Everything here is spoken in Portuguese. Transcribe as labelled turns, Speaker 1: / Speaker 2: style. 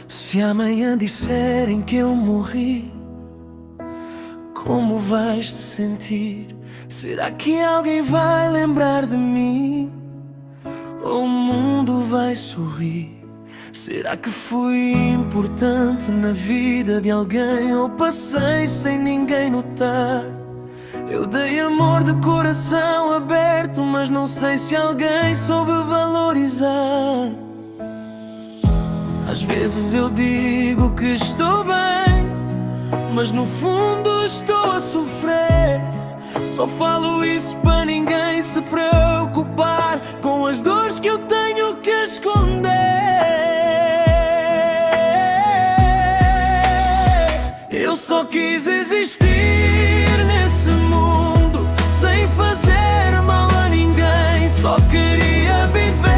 Speaker 1: Se amanhã disserem que eu morri, como vais te sentir? Será que alguém vai lembrar de mim? Ou o mundo vai sorrir? Será que fui importante na vida de alguém? Ou passei sem ninguém notar? Eu dei amor de coração aberto, mas não sei se alguém soube valorizar. Às vezes eu digo que estou bem, mas no fundo estou a sofrer. Só falo isso para ninguém se preocupar com as dores que eu tenho que esconder. Eu só quis existir nesse mundo sem fazer mal a ninguém. Só queria viver